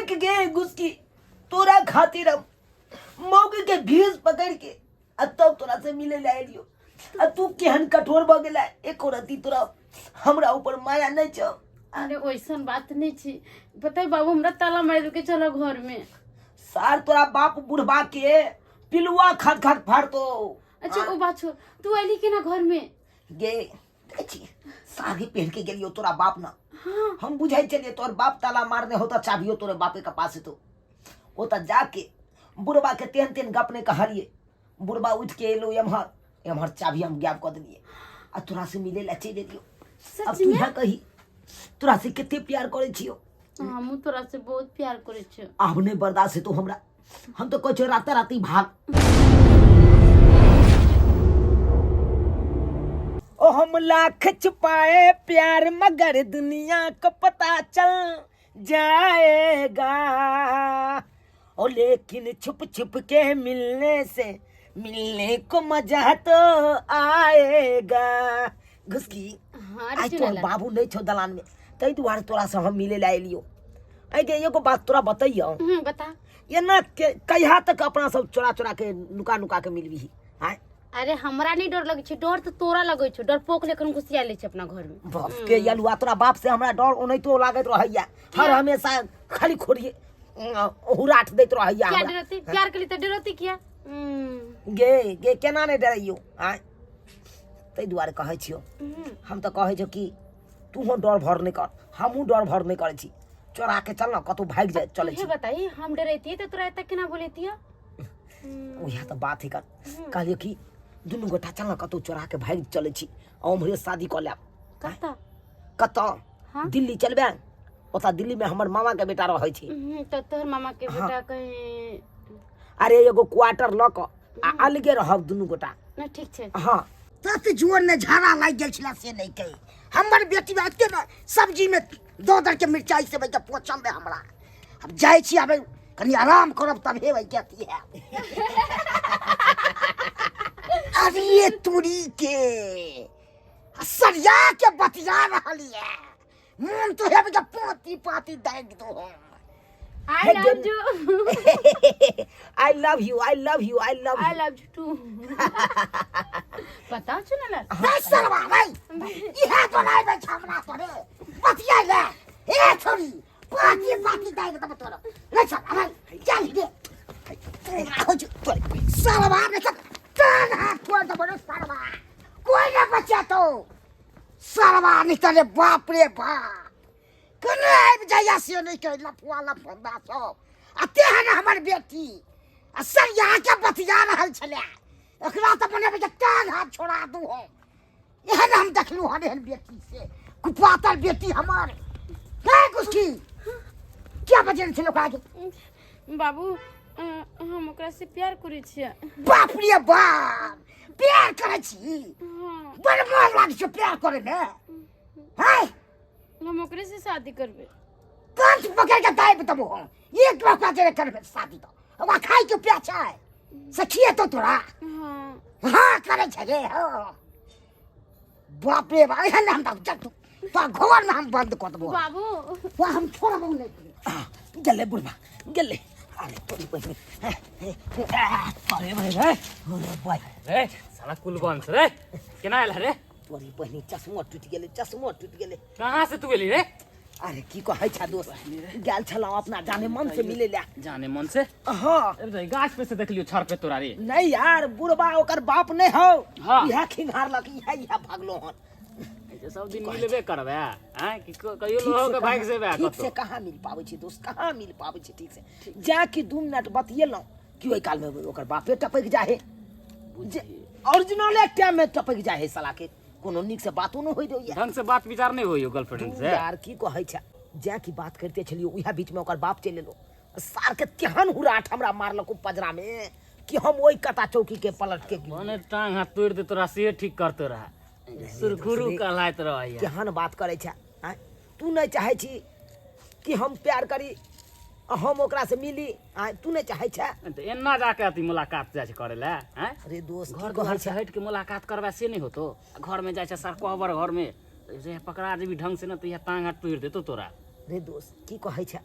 देख गे गुस्की तोरा खातिर मौके के घीस पकड़ के तब तोरा से मिले ला एलियो तू केहन कठोर भ गेला एको रती तोरा हमरा ऊपर माया नहीं छ। अरे वैसन बात नहीं छी पता है बाबू हमरा ताला मार के चलो घर में। सार तोरा बाप बुढ़वा के पिलुआ खाट खाट फाड़ तो। अच्छा वो बात छोड़ तू आली के ना घर में गे देखी साड़ी पहन के गेलियो तोरा बाप ना। हाँ। हम बुझाई चलिए तोर बाप ताला मारने होता चाबियो तोरे बापे के पास तो ओता जाके बुढ़वा के तेन तेन गप ने कहलिए बुढ़वा उठ के एलो एमहर एमहर चाबी हम गायब कर दिए आ तोरा से मिले ला चले दियो। अब तू यहाँ कही तोरा से कितने प्यार करे छियो। हम तोरा से बहुत प्यार करे छियो। अब नहीं बर्दाश्त है तो हमरा हम तो कह रात राती भाग। ओ हम लाख छुपाए प्यार मगर दुनिया को पता चल जाएगा ओ लेकिन छुप छुप के मिलने को मजा तो आएगा। घुसकी आज तो बाबू नहीं छो दलान में तई दुआरे तोरा से हम मिले ला एलियो। आई गे एगो बात तोरा बताइयो। बता ये ना कहिया तक अपना सब चोरा चोरा के नुका नुका के मिलबी है। अरे हमरा नहीं डर लगे छे डर तो तोरा लगे छे डर पोक लेकर घुसिया ले छे अपना घर में। बाप के यलुआ तोरा बाप से हमरा डर ओनै तो लागत रहैया हर हमेशा खाली खोरिए हुराट दैत रहैया। क्या डरती प्यार के लिए तो डरती क्या। गे गे केना नहीं डरैयो आय तै दुआरे कहै छियो हम तो कहै छौ कि तू हो डर भर नहीं कर हमहू डर भर नहीं करै छी चोरा के चल ना कतौ भाग जाए चले छी। बताई हम डरैती तो तोरा तक केना बोलैती ओया तो बात ही कर कहलियो कि दुनू गोटा चल ना कतौ चोरा के भाग चले छी हमरे शादी क लेब। कत्ता कत्ता दिल्ली चलबे ओता दिल्ली में हमर मामा के बेटा रहै छी तो तोहर मामा के बेटा कहीं। अरे एगो क्वार्टर ल क अलगे रहब दुनू गोटा ना ठीक छे। हां तत जोर ने झाड़ा लाग गेल छला से नहीं कही हमर बेटी बात के ना सब्जी में दो दर के मिर्चाई से भाई पोचम में हमरा अब जाय छी अब कनी आराम करब तब हे भाई कहती है। अरे ये तुरी के सरिया के बतिया रहली है मन तो है के पोती पाती दाग दो। I love you. I love you. I love you. I love you. I love you too. पता चला ना। नहीं सरवा नहीं। ये तो नहीं मैं छामना तो रे। बतिया ले। ये छोरी। पाती पाती दाई के तब तो रो। ले चल नहीं। चल दे। खोज तो सरवा ने चल। कान हाथ छोड़ दे बड़े सरवा। कोई ना बचा तो। सरवा निकले बाप रे बाप। कने जया से नहीं कह लफुआ लफंदा सो अते है ना हमर बेटी असर यहाँ के बतिया रहल छले एकरा त बने बे कान हाथ छोड़ा दू हो एहन हम देखलू हन बेटी से कुपातर बेटी हमर है कुछ क्या बजन छलो काज बाबू हम ओकरा से प्यार करै छियै। बाप रे बाप प्यार करै छी बड़ मन लाग छै प्यार करे में है हम ओकरे से शादी करबे। कांच पकड़ के दाई बताबो एक मौका दे करबे शादी तो अब खाई के प्यार छै सखिए तो तोरा। हां करे छे हो बाप रे भाई है हम तक जट तो घर में हम बंद कर देबो बाबू वो हम छोड़बो नहीं गले बुढ़वा गले अरे तोरी पैसे अरे भाई रे भाई रे साला कुलगन रे केना आइला रे तोरी बहनी चश्मा टूट गेले कहां से तू गेली रे। अरे की कहै छ दोस्त गेल छला अपना जाने मन से मिले ला जाने मन से। हां अरे गाछ पे से देखलियो छड़ पे तोरा रे। नहीं यार बुढ़वा ओकर बाप नहीं हो हाँ। यह खिंगार लक यह भागलो हन ऐसे सब दिन मिलबे करबे हैं कि कहियो लोग के भाग से बे ठीक से कहां मिल पाबै छी दोस्त कहां मिल पाबै छी ठीक से जा कि 2 मिनट बतियेलौ कि ओइ काल में ओकर बापे टपक जाहे ओरिजिनल एक टाइम में टपक जाहे साला के कोनो निक से बातो न होई देइया ढंग से बात विचार नहीं होइयो गर्लफ्रेंड से यार की कहै छ जा की बात करते छलियो उहा बीच में ओकर बाप चले लो सार के केहन हुराट हमरा मारलको पजरा में कि हम ओइ कता चौकी के पलट के मने टांग हाथ तोड़ दे तोरा से ठीक करते रहा सुरखुरु कहलाइत रहैया केहन बात करे छ तू नहीं चाहे छी कि हम प्यार करी हम ओकरा से मिली तू नहीं चाहे छ तो एना जाके अति मुलाकात जाय करे ला हैं। अरे दोस्त घर से हट के मुलाकात करबा से नहीं होतो घर में जाय छ सर कोहबर घर में रे पकड़ा जेबी ढंग से न तो यह टांग हाथ तोड़ देतो तोरा। रे दोस्त की कहै छ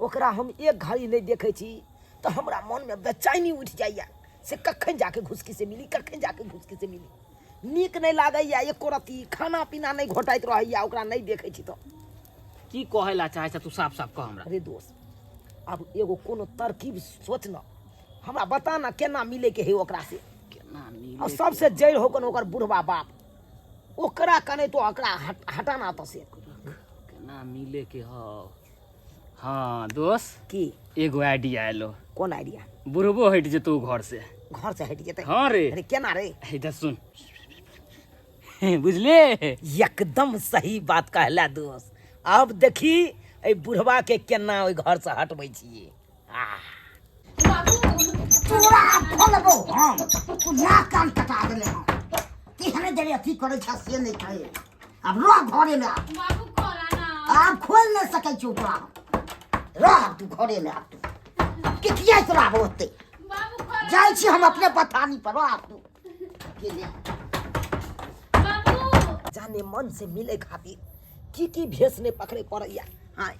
ओकरा हम एक घड़ी नहीं देखे छी तो हमरा मन में बेचैनी उठ जाइया से कखन जाके घुसकी से मिली, कखन जाके घुसकी से मिली। नीक नहीं लागैया, एको रत्ती खाना पीना नहीं घोटाइत रहैया ओकरा नहीं देखे छी तो। की कहेला चाहे छ तू साफ साफ कह हमरा। अरे दोस्त अब एगो कोनो तरकीब सोच न, हमरा बता ना केना मिले के है ओकरा से। केना मिले और सबसे जड़ होकन ओकर बुढ़वा बाप, ओकरा कने तो ओकरा हटाना तो से केना मिले के हो। हाँ दोस्त की एगो आइडिया आयलो। कौन आइडिया? बुढ़बो हट जेतौ घर से। घर से हट जेते? हाँ रे। अरे केना रे? इधर सुन बुझले एकदम सही बात कहला दोस्त। अब देखी ए बुढ़वा के केना ओइ घर से हटबै छिए। तोरा फलबो हम तू ना कान कटा देले हम तिहने देरे अथी करे छ से नहीं कहे। अब रो घरे में बाबू खोला ना। आप खोल नहीं सकै छी तोरा। रह तू घरे में आप तू के किया तोरा होते। बाबू खोला। जाई छी हम अपने बथानी पर आप तू के ले। बाबू जाने मन से मिले खातिर की भेष ने पकड़े पड़ैया। हाँ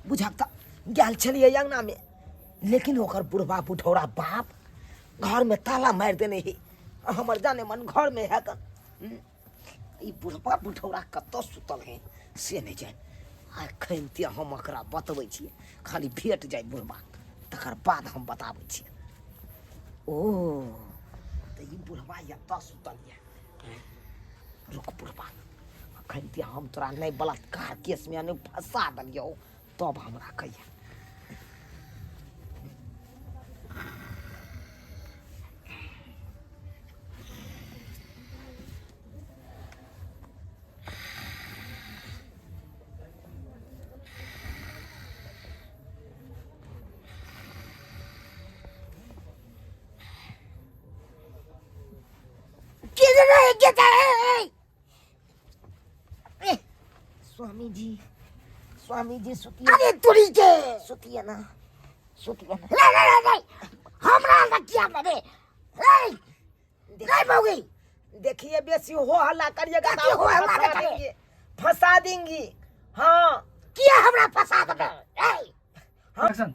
बुझक त गेल छलिए अंगना में, लेकिन ओकर बुढ़वा बुढ़ौरा बाप घर में ताला मार देने ही। हमर जाने मन घर में है कन ई बुढ़वा बुढ़ौरा कत सुतल है से नहीं जाए। अखन ते हम एकरा बतबै छियै, खाली भेट जाए बुढ़वा तकर बाद हम बताबै छियै। ओ त ई बुढ़वा एत सुतल है। रुक बुढ़वा अखन ते हम तोरा नहीं बलात्कार केस में नहीं फंसा दिलियौ तब हमरा कहिया। स्वामी जी सुतिए। अरे तुरी के सुतिए ना, सुतिए ना। नहीं हमरा ना किया करे। नहीं मौगी देखिए बेसी हो हल्ला करिएगा तो हो हल्ला करेंगे, फंसा देंगी। हाँ किया हमरा फंसा देबे। एक्शन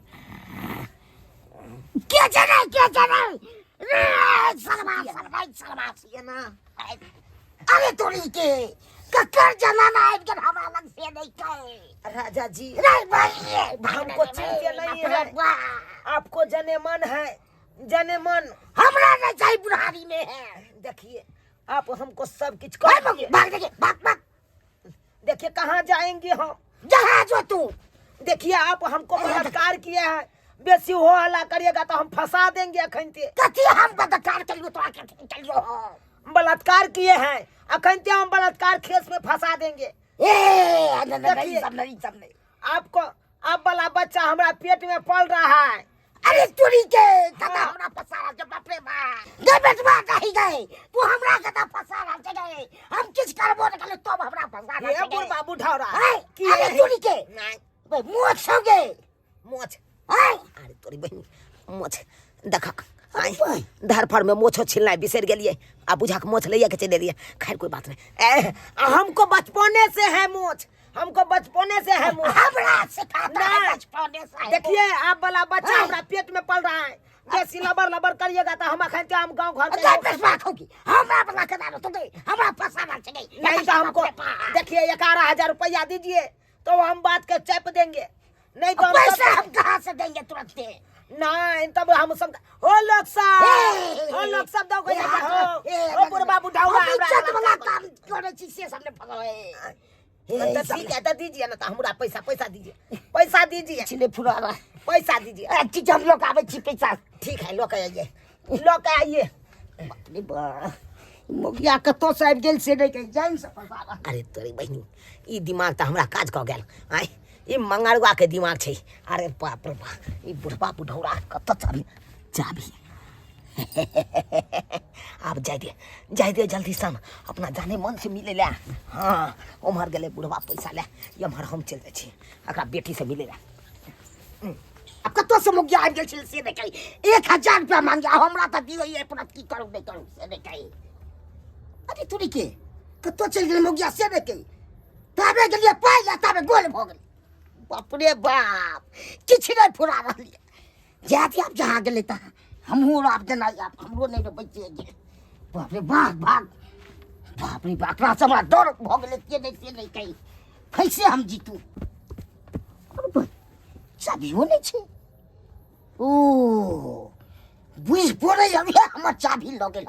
क्या जाने रे सलमा ना। अरे तुरी के ककर जनाना है कि हमरा लग से नहीं कहे। राजा जी नहीं भाई हमको चिंता नहीं है, आपको जने मन है, जने मन हमरा नहीं चाहिए बुढ़ारी में है। देखिए आप हमको सब कुछ कर दीजिए। भाग देखिए भाग देखिए कहाँ जाएंगे हम, जहाँ जो तू। देखिए आप हमको बलात्कार किया है, बेसी हो हल्ला करिएगा तो हम फंसा देंगे। अखन ते कथी हम बलात्कार करियो तो आके चलियो हम बलात्कार किए हैं, अखन ते हम बलात्कार केस में फंसा देंगे। ए नहीं सब नहीं आपको अब वाला बच्चा हमारा पेट में पल रहा है। अरे तुरी के कदा हमरा फंसा जब बाप रे बाप जे बेटवा कही गए तू हमरा कदा फंसा रहा जगह हम किस करबो न कले तब हमरा फंसा रहा। ये बुढ़वा बुढ़ावरा की अरे तुरी के नहीं भाई मोछ होगे मोछ। अरे तोरी बहन मोछ देखा आई धर फर में मोछो छिलना बिसर गेलिए। आ बुझा के मोछ लैया के चले लिए। खैर कोई बात नहीं, हमको बचपने से है मोछ, हमको बचपने से है मोछ। हमरा सिखाता है बचपने से। देखिए आप वाला बच्चा हमरा पेट में पल रहा है, जैसी लबर करिएगा तो हम अखन हम गांव घर में बात होगी। हमरा बना के दानो तो हमरा फंसाना चाहिए। नहीं तो हमको देखिए 11,000 रुपया दीजिए तो हम बात के चैप देंगे, नहीं तो पैसा हम कहां से देंगे तुरंत। नहीं तब हम सब हो लोग सब दो को हो बुढ़वा बुढ़ावा इज्जत वाला काम करे छी से सबने फगवे। तो ठीक है तो दीजिए ना, तो हमरा पैसा दीजिए छिले फुरावा पैसा दीजिए। ठीक हम लोग आवे छी पैसा। ठीक है लोग आइए बाप रे बा मोगिया कतो से आबि गेल से नहीं कह जान से फसावा। अरे तोरी बहिनी ई दिमाग त हमरा काज क गेल। आई ई मंगरुआ के दिमाग छै। अरे बाप रे बाप ई बुढ़वा बुढ़ौरा कत चाबी अब जाय दे जल्दी सन अपना जाने मन से मिले ला। हाँ उमर गेले बुढ़वा पैसा ले एमहर हम चल जाय छी एकरा बेटी से मिले ला। अब कतो से मुगिया आबि गेल छै से नहीं कही 1,000 रुपया मांगिया हमरा त दियो ये अपना की करू नहीं करू से नहीं कही। अरे तोरी के कतो चल गेल मुगिया से नहीं कही ताबे गेलिए पाइ ला ताबे गोल भ गेल बाप रे बाप किछ नहीं फुरा रही जाती आप जहाँ गेले ता हमहू आप जना आप हमरो नहीं रे बचे गे बाप रे बाप रे बाप से हमरा डर भ गेले ते नहीं कही कैसे हम जीतू चाबियो नहीं छे ओ बुझ पड़े अभी हमर चाबी ल गेल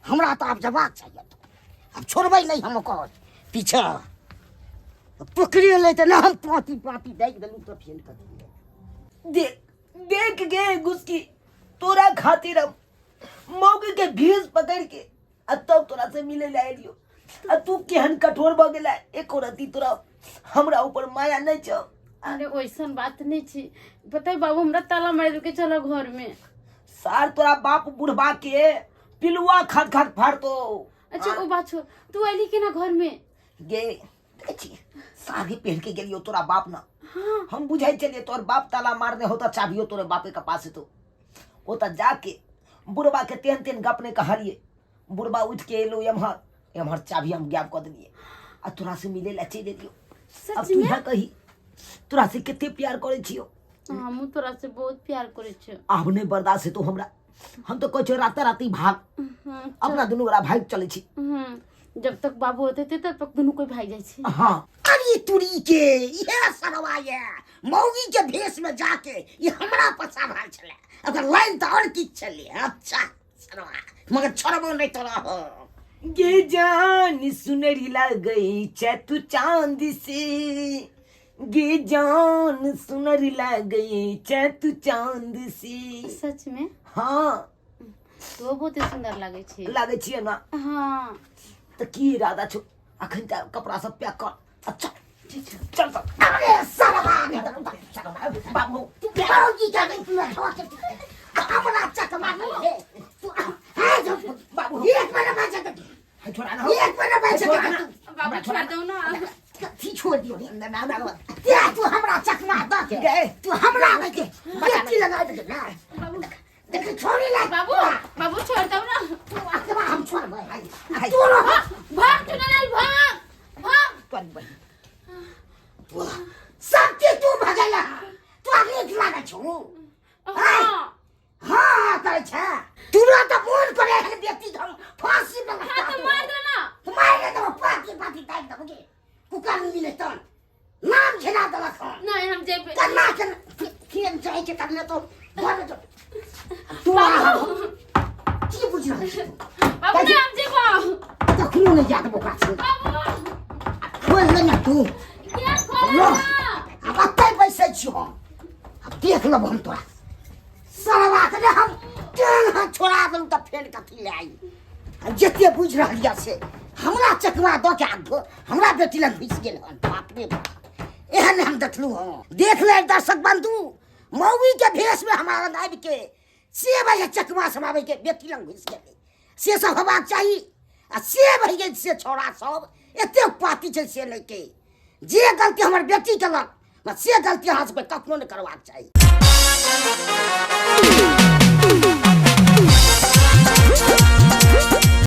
हमरा तो आप जवाब चाहिए अब छोड़बै नहीं हम कह पीछे पकड़ी ले तो ना हम पाती देख देलू तो फेल कर दिए देख गे गुस्की तोरा खातिर मौके के भीस पकड़ के तब तोरा से मिले ला लियो तू केहन कठोर भ गेला एको रती तोरा हमरा ऊपर माया नहीं छ अरे वैसन बात नहीं छी पता है बाबू हमरा ताला मार के चलो घर में सार तोरा बाप बुढ़बा के पिलुआ खाद फाड़ तो अच्छा वो बात छोड़ तू आली के ना घर में गे देखी साड़ी पहन के गेलियो तोरा बाप ना हाँ हम बुझाई चलिए तोर बाप ताला मारने होता चाबियो तोरे बापे के पास तो ओता जाके बुढ़बा के तेन गपने कहलिए बुढ़बा उठ के एलो एमहर चाबी हम गायब कर दिए आ तोरा से मिले ला चले दियो अब सच तू में यहाँ कही तोरा से कितने प्यार करे छियो हम तोरा से बहुत प्यार करे छ अब नहीं बर्दाश्त है तो हमरा हम तो कहे राती भाग अपना दुनू बड़ा भाग चले छी जब तक बाबू होते थे तब तक दोनों कोई भाग जाए छे हाँ अरे तुरी के ये सरवा ये मौगी के भेष में जाके ये हमरा पछा भाल छले अगर लाइन तो और की चले अच्छा सरवा मगर छोड़बो नहीं तो रहो ये जान सुनरी लग गई चैतु चांद से ये जान सुनरी लग गई चैतु चांद से सच में हाँ तो बहुत ही सुंदर लागे छे लागे छिए ना हाँ तो की इरादा छो अखन त कपड़ा सब पैक कर अच्छा चल चल अरे सरवा बाबू तू मौगी का नहीं तू हमरा चकमा नहीं तू हां जब बाबू एक बार बचा के छोड़ा ना एक बार बचा के बाबू छोड़ दो ना कथी छोड़ दियो ना तू हमरा चकमा द के तू हमरा नहीं के बेटी लगा दे ना बाबू देख छोड़ी ला बाबू बाबू छोड़ दो ना तू अकेला हम छोड़ भाई हाय तू रो भाग चुनलाल भाग तोरी बहन सब चीज तू भगला तू आगे लागा छु हाँ हां करे छ तू रो तो मोन करे है बेटी हम फांसी में लगा हाँ तो मार दो ना तू मार दे तो पाती टाइट दबगे कुकर मिले तो नाम खिला दला खा नहीं हम जेब करना कर फिर जाए के करने तो घर तो तू की बुझ रहा है बाबू ना हम जेब तो क्यों नहीं जाता बोका से बाबू खोल ले ना तू क्या खोल लो ना अब अत्ते पैसे छियो अब देख लब हम तोरा साला के हम तेल हाथ छोड़ा दलू त फेल कथी ले आई जते बुझ रहलिया से हमरा चकवा द के आगो हमरा बेटी लग घुस गेल हन बाप रे बाप एहन हम देखलू हां देख ले दर्शक बंधु मौगी के भेष में हमारा नाइब के से भाई चकवा समावे के बेटी लग घुस गेल से सब होबाक चाहिए आ से भई से छोड़ा सब एते पाती छै से नहीं के जे गलती हमर बेटी केलक से गलती हाथ पे कखनो नहीं करबाक चाहिए